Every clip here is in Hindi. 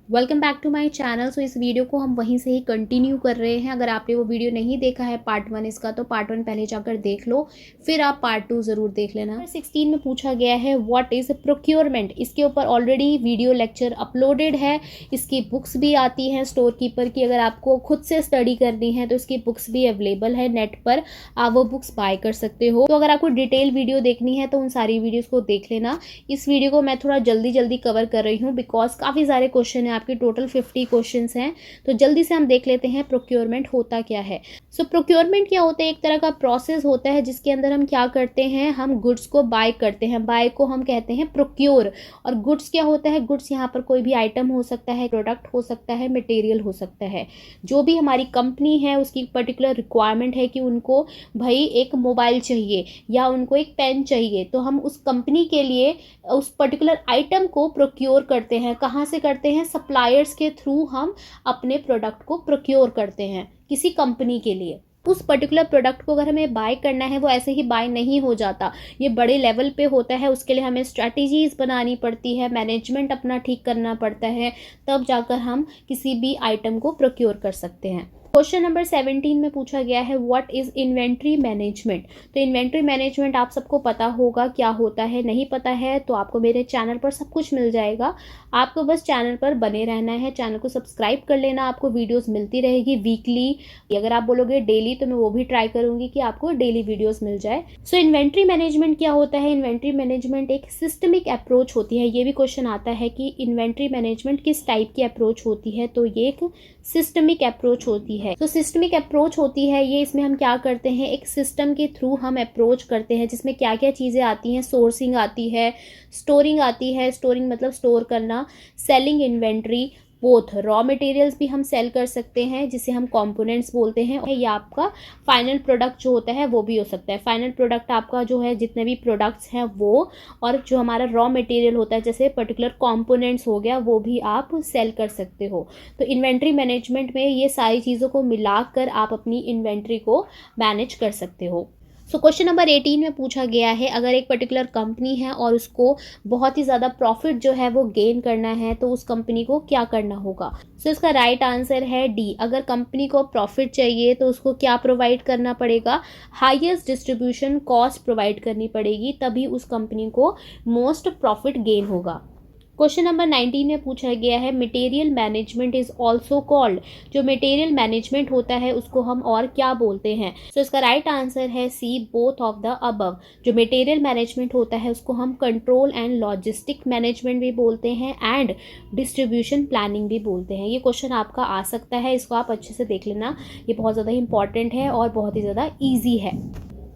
Welcome back to my channel. So इस वीडियो को हम वहीं से ही कंटिन्यू कर रहे हैं। अगर आपने वो वीडियो नहीं देखा है पार्ट 1 इसका, तो पार्ट 1 पहले जाकर देख लो, फिर आप पार्ट 2 ज़रूर देख लेना। 16 में पूछा गया है व्हाट इज़ प्रोक्योरमेंट। इसके ऊपर ऑलरेडी वीडियो लेक्चर अपलोडेड है, इसकी बुक्स भी आती हैं स्टोर कीपर की। अगर आपको खुद से स्टडी करनी है तो इसकी बुक्स भी अवेलेबल है नेट पर, आप वो बुक्स बाय कर सकते हो। तो अगर आपको डिटेल वीडियो देखनी है तो उन सारी वीडियोज़ को देख लेना। इस वीडियो को मैं थोड़ा जल्दी कवर कर रही हूँ बिकॉज काफ़ी सारे क्वेश्चन है, आपके टोटल 50 क्वेश्चंस हैं। तो जल्दी से हम देख लेते हैं प्रोक्योरमेंट होता क्या है। सो प्रोक्योरमेंट क्या होता है? एक तरह का प्रोसेस होता है जिसके अंदर हम क्या करते हैं, हम गुड्स को बाय करते हैं। बाय को हम कहते हैं प्रोक्योर। और गुड्स क्या होता है? गुड्स यहाँ पर कोई भी आइटम हो सकता है, प्रोडक्ट हो सकता है, मटेरियल हो सकता है। जो भी हमारी कंपनी है उसकी पर्टिकुलर रिक्वायरमेंट है कि उनको भाई एक मोबाइल चाहिए या उनको एक पेन चाहिए, तो हम उस कंपनी के लिए उस पर्टिकुलर आइटम को प्रोक्योर करते हैं। कहाँ से करते हैं? सप्लायर्स के थ्रू हम अपने प्रोडक्ट को प्रोक्योर करते हैं किसी कंपनी के लिए। उस पर्टिकुलर प्रोडक्ट को अगर हमें बाय करना है, वो ऐसे ही बाय नहीं हो जाता, ये बड़े लेवल पे होता है। उसके लिए हमें स्ट्रैटेजीज बनानी पड़ती है, मैनेजमेंट अपना ठीक करना पड़ता है, तब जाकर हम किसी भी आइटम को प्रोक्योर कर सकते हैं। क्वेश्चन नंबर 17 में पूछा गया है व्हाट इज इन्वेंट्री मैनेजमेंट। तो इन्वेंट्री मैनेजमेंट आप सबको पता होगा क्या होता है। नहीं पता है तो आपको मेरे चैनल पर सब कुछ मिल जाएगा, आपको बस चैनल पर बने रहना है, चैनल को सब्सक्राइब कर लेना। आपको वीडियोस मिलती रहेगी वीकली, अगर आप बोलोगे डेली तो मैं वो भी ट्राई करूंगी कि आपको डेली वीडियोस मिल जाए। सो इन्वेंट्री मैनेजमेंट क्या होता है? इन्वेंट्री मैनेजमेंट एक सिस्टमिक अप्रोच होती है। ये भी क्वेश्चन आता है कि इन्वेंट्री मैनेजमेंट किस टाइप की अप्रोच होती है, तो ये एक सिस्टमिक अप्रोच होती है। तो सिस्टमिक अप्रोच होती है ये, इसमें हम क्या करते हैं, एक सिस्टम के थ्रू हम अप्रोच करते हैं जिसमें क्या क्या चीज़ें आती हैं। सोर्सिंग आती है, स्टोरिंग आती है, स्टोरिंग मतलब स्टोर करना, selling inventory, both raw materials भी हम सेल कर सकते हैं जिसे हम कंपोनेंट्स बोलते हैं, या आपका फाइनल प्रोडक्ट जो होता है वो भी हो सकता है। फाइनल प्रोडक्ट आपका जो है जितने भी प्रोडक्ट्स हैं वो, और जो हमारा रॉ मटेरियल होता है जैसे पर्टिकुलर कंपोनेंट्स हो गया, वो भी आप सेल कर सकते हो। तो इन्वेंट्री मैनेजमेंट में ये सारी चीज़ों को मिलाकर आप अपनी इन्वेंट्री को मैनेज कर सकते हो। सो क्वेश्चन नंबर 18 में पूछा गया है अगर एक पर्टिकुलर कंपनी है और उसको बहुत ही ज़्यादा प्रॉफिट जो है वो गेन करना है तो उस कंपनी को क्या करना होगा। सो इसका राइट आंसर है डी। अगर कंपनी को प्रॉफिट चाहिए तो उसको क्या प्रोवाइड करना पड़ेगा? हाईएस्ट डिस्ट्रीब्यूशन कॉस्ट प्रोवाइड करनी पड़ेगी, तभी उस कंपनी को मोस्ट प्रॉफिट गेन होगा। क्वेश्चन नंबर 19 में पूछा गया है material management is also called. जो मटेरियल मैनेजमेंट होता है उसको हम और क्या बोलते हैं? सो इसका राइट आंसर है सी, बोथ ऑफ द अबव। जो मटेरियल मैनेजमेंट होता है उसको हम कंट्रोल एंड लॉजिस्टिक मैनेजमेंट भी बोलते हैं एंड डिस्ट्रीब्यूशन प्लानिंग भी बोलते हैं। ये क्वेश्चन आपका आ सकता है, इसको आप अच्छे से देख लेना, ये बहुत ज़्यादा इंपॉर्टेंट है और बहुत ही ज़्यादा ईजी है।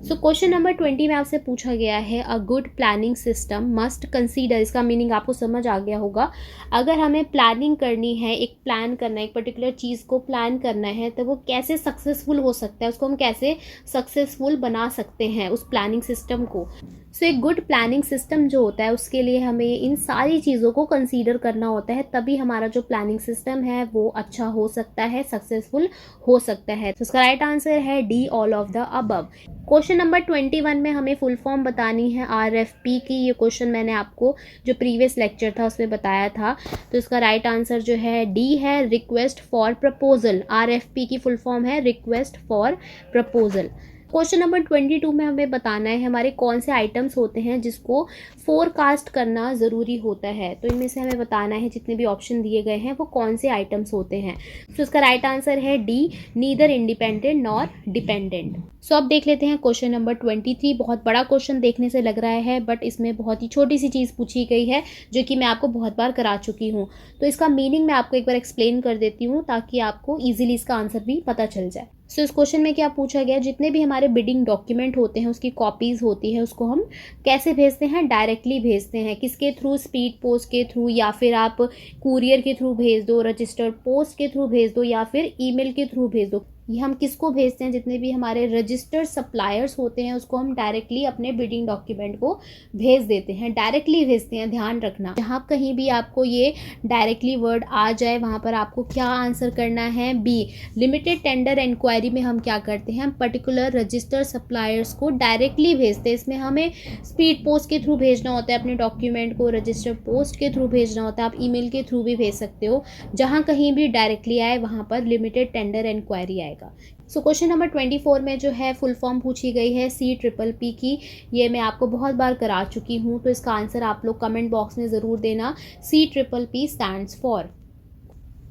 सो क्वेश्चन नंबर 20 में आपसे पूछा गया है a good planning system must consider. इसका मीनिंग आपको समझ आ गया होगा। अगर हमें प्लानिंग करनी है, एक प्लान करना है, एक पर्टिकुलर चीज़ को प्लान करना है, तो वो कैसे सक्सेसफुल हो सकता है, उसको हम कैसे सक्सेसफुल बना सकते हैं उस प्लानिंग सिस्टम को। सो एक गुड प्लानिंग सिस्टम जो होता है उसके लिए हमें इन सारी चीज़ों को कंसीडर करना होता है, तभी हमारा जो प्लानिंग सिस्टम है वो अच्छा हो सकता है, सक्सेसफुल हो सकता है। तो इसका राइट आंसर है D, all of the above. Question number 21 में हमें फुल फॉर्म बतानी है RFP की। ये क्वेश्चन मैंने आपको जो प्रीवियस लेक्चर था उसमें बताया था। तो इसका राइट आंसर जो है डी है, रिक्वेस्ट फॉर प्रपोजल। RFP की फुल फॉर्म है request for proposal. Question number 22 में हमें बताना है हमारे कौन से आइटम्स होते हैं जिसको फोरकास्ट करना ज़रूरी होता है। तो इनमें से हमें बताना है जितने भी ऑप्शन दिए गए हैं वो कौन से आइटम्स होते हैं। तो इसका राइट आंसर है D, neither independent nor dependent. So अब देख लेते हैं क्वेश्चन नंबर 23। बहुत बड़ा क्वेश्चन देखने से लग रहा है, बट इसमें बहुत ही छोटी सी चीज़ पूछी गई है जो कि मैं आपको बहुत बार करा चुकी हूँ। तो इसका मीनिंग मैं आपको एक बार एक्सप्लेन कर देती हूँ ताकि आपको ईजिली इसका आंसर भी पता चल जाए। सो इस क्वेश्चन में क्या पूछा गया, जितने भी हमारे बिडिंग डॉक्यूमेंट होते हैं उसकी कॉपीज़ होती है, उसको हम कैसे भेजते हैं? डायरेक्टली भेजते हैं। किसके थ्रू? स्पीड पोस्ट के थ्रू, या फिर आप कुरियर के थ्रू भेज दो, रजिस्टर्ड पोस्ट के थ्रू भेज दो, या फिर ईमेल के थ्रू भेज दो। ये हम किसको भेजते हैं, जितने भी हमारे रजिस्टर्ड सप्लायर्स होते हैं उसको हम डायरेक्टली अपने बिडिंग डॉक्यूमेंट को भेज देते हैं, डायरेक्टली भेजते हैं। ध्यान रखना, जहाँ कहीं भी आपको ये डायरेक्टली वर्ड आ जाए वहाँ पर आपको क्या आंसर करना है, बी। लिमिटेड टेंडर इंक्वायरी में हम क्या करते हैं, हम पर्टिकुलर रजिस्टर्ड सप्लायर्स को डायरेक्टली भेजते हैं। इसमें हमें स्पीड पोस्ट के थ्रू भेजना होता है अपने डॉक्यूमेंट को, रजिस्टर्ड पोस्ट के थ्रू भेजना होता है, आप ईमेल के थ्रू भी भेज सकते हो। जहाँ कहीं भी डायरेक्टली आए वहाँ पर लिमिटेड टेंडर इंक्वायरी आएगा। सो क्वेश्चन नंबर 24 में जो है फुल फॉर्म पूछी गई है CPPP की, ये मैं आपको बहुत बार करा चुकी हूँ, तो इसका आंसर आप लोग कमेंट बॉक्स में ज़रूर देना। CPPP stands for.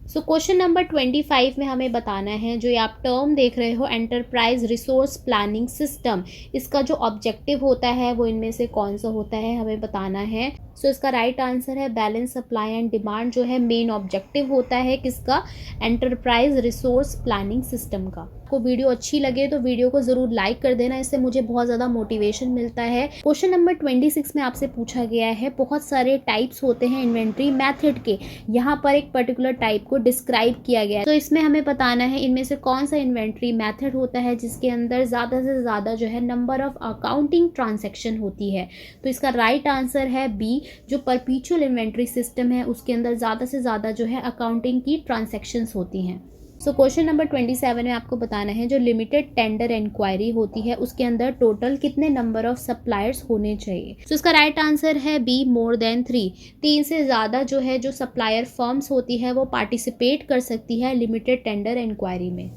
So question number 25 में हमें बताना है, जो ये आप टर्म देख रहे हो एंटरप्राइज रिसोर्स प्लानिंग सिस्टम, इसका जो ऑब्जेक्टिव होता है वो इनमें से कौन सा होता है हमें बताना है। सो इसका राइट आंसर है बैलेंस सप्लाई एंड डिमांड, जो है मेन ऑब्जेक्टिव होता है किसका, एंटरप्राइज रिसोर्स प्लानिंग सिस्टम का। आपको वीडियो अच्छी लगे तो वीडियो को ज़रूर लाइक कर देना, इससे मुझे बहुत ज़्यादा मोटिवेशन मिलता है। क्वेश्चन नंबर 26 में आपसे पूछा गया है, बहुत सारे टाइप्स होते हैं इन्वेंट्री मेथड के, यहाँ पर एक पर्टिकुलर टाइप को डिस्क्राइब किया गया है। तो इसमें हमें बताना है इनमें से कौन सा इन्वेंट्री मेथड होता है जिसके अंदर ज़्यादा से ज़्यादा जो है नंबर ऑफ अकाउंटिंग ट्रांजैक्शन होती है। तो इसका राइट आंसर है बी, जो परपीचुअल इन्वेंट्री सिस्टम है उसके अंदर ज़्यादा से ज़्यादा जो है अकाउंटिंग की ट्रांजैक्शंस होती हैं। सो क्वेश्चन नंबर 27 में आपको बताना है, जो लिमिटेड टेंडर इंक्वायरी होती है उसके अंदर टोटल कितने नंबर ऑफ सप्लायर्स होने चाहिए। सो इसका राइट आंसर है बी, मोर देन 3। 3 से ज़्यादा जो है जो सप्लायर फर्म्स होती है वो पार्टिसिपेट कर सकती है लिमिटेड टेंडर इंक्वायरी में।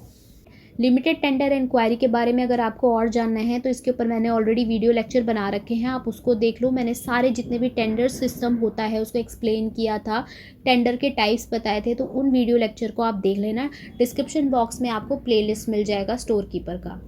लिमिटेड टेंडर इंक्वायरी के बारे में अगर आपको और जानना है तो इसके ऊपर मैंने ऑलरेडी वीडियो लेक्चर बना रखे हैं, आप उसको देख लो। मैंने सारे जितने भी टेंडर सिस्टम होता है उसको एक्सप्लेन किया था, टेंडर के टाइप्स बताए थे, तो उन वीडियो लेक्चर को आप देख लेना। डिस्क्रिप्शन बॉक्स में आपको प्लेलिस्ट मिल जाएगा स्टोर कीपर का।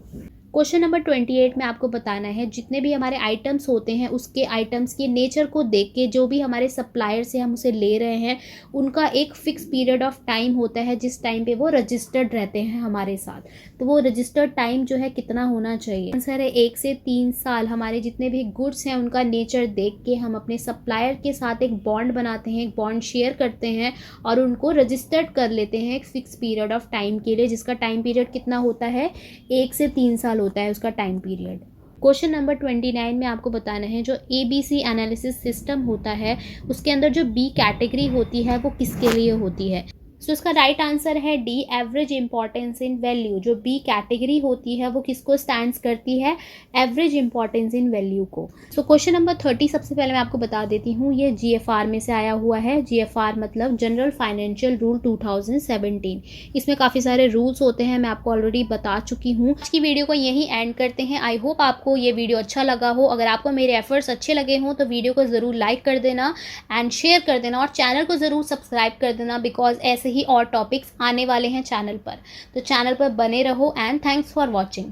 क्वेश्चन नंबर 28 में आपको बताना है, जितने भी हमारे आइटम्स होते हैं उसके आइटम्स के नेचर को देख के जो भी हमारे सप्लायर से हम उसे ले रहे हैं उनका एक फ़िक्स पीरियड ऑफ टाइम होता है जिस टाइम पे वो रजिस्टर्ड रहते हैं हमारे साथ। तो वो रजिस्टर्ड टाइम जो है कितना होना चाहिए, आंसर है 1 से 3 साल। हमारे जितने भी गुड्स हैं उनका नेचर देख के हम अपने सप्लायर के साथ एक बॉन्ड बनाते हैं, एक बॉन्ड शेयर करते हैं और उनको रजिस्टर्ड कर लेते हैं एक फ़िक्स पीरियड ऑफ टाइम के लिए, जिसका टाइम पीरियड कितना होता है, 1 से 3 साल होता है उसका टाइम पीरियड। क्वेश्चन नंबर 29 में आपको बताना है, जो ABC एनालिसिस सिस्टम होता है उसके अंदर जो B कैटेगरी होती है वो किसके लिए होती है। सो इसका राइट आंसर है D, average importance in value. जो B कैटेगरी होती है वो किसको स्टैंड्स करती है, एवरेज इंपॉर्टेंस इन वैल्यू को। सो क्वेश्चन नंबर 30 सबसे पहले मैं आपको बता देती हूँ, ये GFR में से आया हुआ है। GFR मतलब जनरल फाइनेंशियल रूल 2017। इसमें काफ़ी सारे रूल्स होते हैं, मैं आपको ऑलरेडी बता चुकी हूँ। आज की वीडियो को यहीं एंड करते हैं। आई होप आपको ये वीडियो अच्छा लगा हो। अगर आपको मेरे एफर्ट्स अच्छे लगे हों तो वीडियो को ज़रूर लाइक कर देना एंड शेयर कर देना और चैनल को ज़रूर सब्सक्राइब कर देना, बिकॉज ऐसे ही और टॉपिक्स आने वाले हैं चैनल पर। तो चैनल पर बने रहो एंड थैंक्स फॉर वॉचिंग।